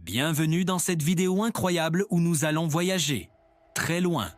Bienvenue dans cette vidéo incroyable où nous allons voyager. Très loin.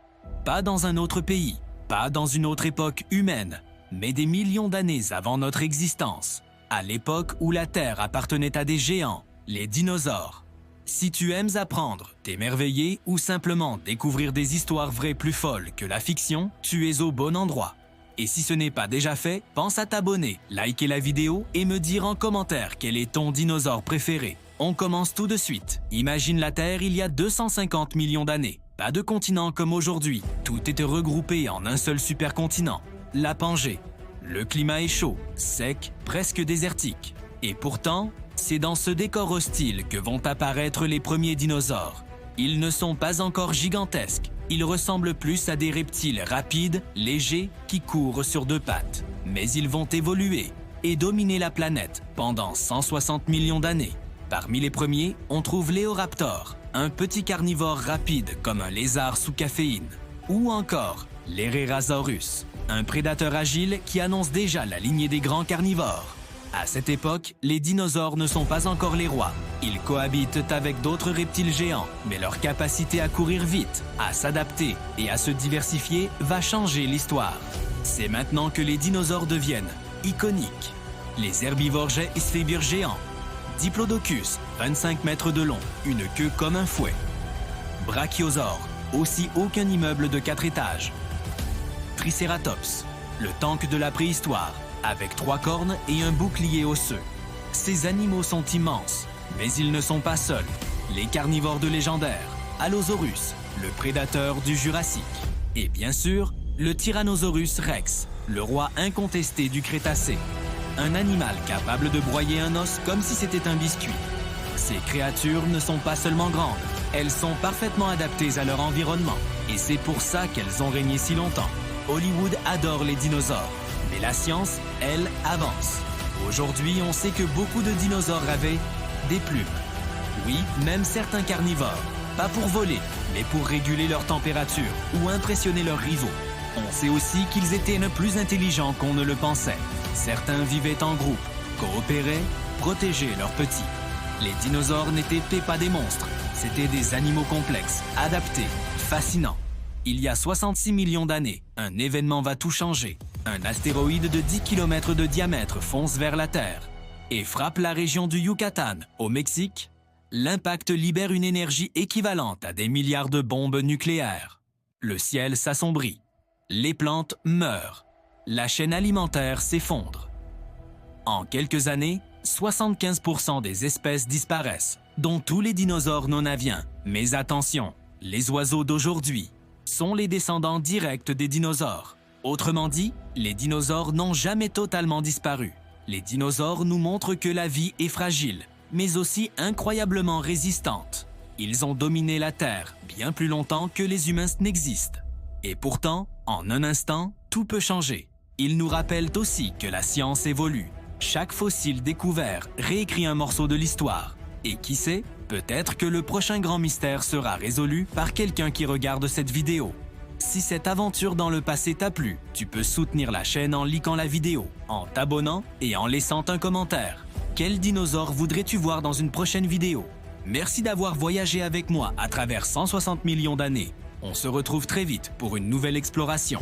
Pas dans un autre pays, pas dans une autre époque humaine, mais des millions d'années avant notre existence, à l'époque où la Terre appartenait à des géants, les dinosaures. Si tu aimes apprendre, t'émerveiller ou simplement découvrir des histoires vraies plus folles que la fiction, tu es au bon endroit. Et si ce n'est pas déjà fait, pense à t'abonner, liker la vidéo et me dire en commentaire quel est ton dinosaure préféré. On commence tout de suite. Imagine la Terre il y a 250 millions d'années. Pas de continent comme aujourd'hui. Tout était regroupé en un seul supercontinent, la Pangée. Le climat est chaud, sec, presque désertique. Et pourtant, c'est dans ce décor hostile que vont apparaître les premiers dinosaures. Ils ne sont pas encore gigantesques. Ils ressemblent plus à des reptiles rapides, légers, qui courent sur deux pattes. Mais ils vont évoluer et dominer la planète pendant 160 millions d'années. Parmi les premiers, on trouve l'Éoraptor, un petit carnivore rapide comme un lézard sous caféine. Ou encore l'Herrerasaurus, un prédateur agile qui annonce déjà la lignée des grands carnivores. À cette époque, les dinosaures ne sont pas encore les rois. Ils cohabitent avec d'autres reptiles géants, mais leur capacité à courir vite, à s'adapter et à se diversifier va changer l'histoire. C'est maintenant que les dinosaures deviennent iconiques. Les herbivores et sphébures géants. Diplodocus, 25 mètres de long, une queue comme un fouet. Brachiosaure, aussi haut qu'un immeuble de 4 étages. Triceratops, le tank de la préhistoire, avec 3 cornes et un bouclier osseux. Ces animaux sont immenses, mais ils ne sont pas seuls. Les carnivores de légendaire, Allosaurus, le prédateur du Jurassique. Et bien sûr, le Tyrannosaurus Rex, le roi incontesté du Crétacé. Un animal capable de broyer un os comme si c'était un biscuit. Ces créatures ne sont pas seulement grandes, elles sont parfaitement adaptées à leur environnement. Et c'est pour ça qu'elles ont régné si longtemps. Hollywood adore les dinosaures. Mais la science, elle, avance. Aujourd'hui, on sait que beaucoup de dinosaures avaient des plumes. Oui, même certains carnivores. Pas pour voler, mais pour réguler leur température ou impressionner leurs rivaux. On sait aussi qu'ils étaient plus intelligents qu'on ne le pensait. Certains vivaient en groupe, coopéraient, protégeaient leurs petits. Les dinosaures n'étaient pas des monstres. C'étaient des animaux complexes, adaptés, fascinants. Il y a 66 millions d'années, un événement va tout changer. Un astéroïde de 10 km de diamètre fonce vers la Terre et frappe la région du Yucatan, au Mexique. L'impact libère une énergie équivalente à des milliards de bombes nucléaires. Le ciel s'assombrit. Les plantes meurent. La chaîne alimentaire s'effondre. En quelques années, 75% des espèces disparaissent, dont tous les dinosaures non aviens. Mais attention, les oiseaux d'aujourd'hui sont les descendants directs des dinosaures. Autrement dit, les dinosaures n'ont jamais totalement disparu. Les dinosaures nous montrent que la vie est fragile, mais aussi incroyablement résistante. Ils ont dominé la Terre bien plus longtemps que les humains n'existent. Et pourtant, en un instant, tout peut changer. Ils nous rappellent aussi que la science évolue. Chaque fossile découvert réécrit un morceau de l'histoire. Et qui sait, peut-être que le prochain grand mystère sera résolu par quelqu'un qui regarde cette vidéo. Si cette aventure dans le passé t'a plu, tu peux soutenir la chaîne en likant la vidéo, en t'abonnant et en laissant un commentaire. Quel dinosaure voudrais-tu voir dans une prochaine vidéo? Merci d'avoir voyagé avec moi à travers 160 millions d'années. On se retrouve très vite pour une nouvelle exploration.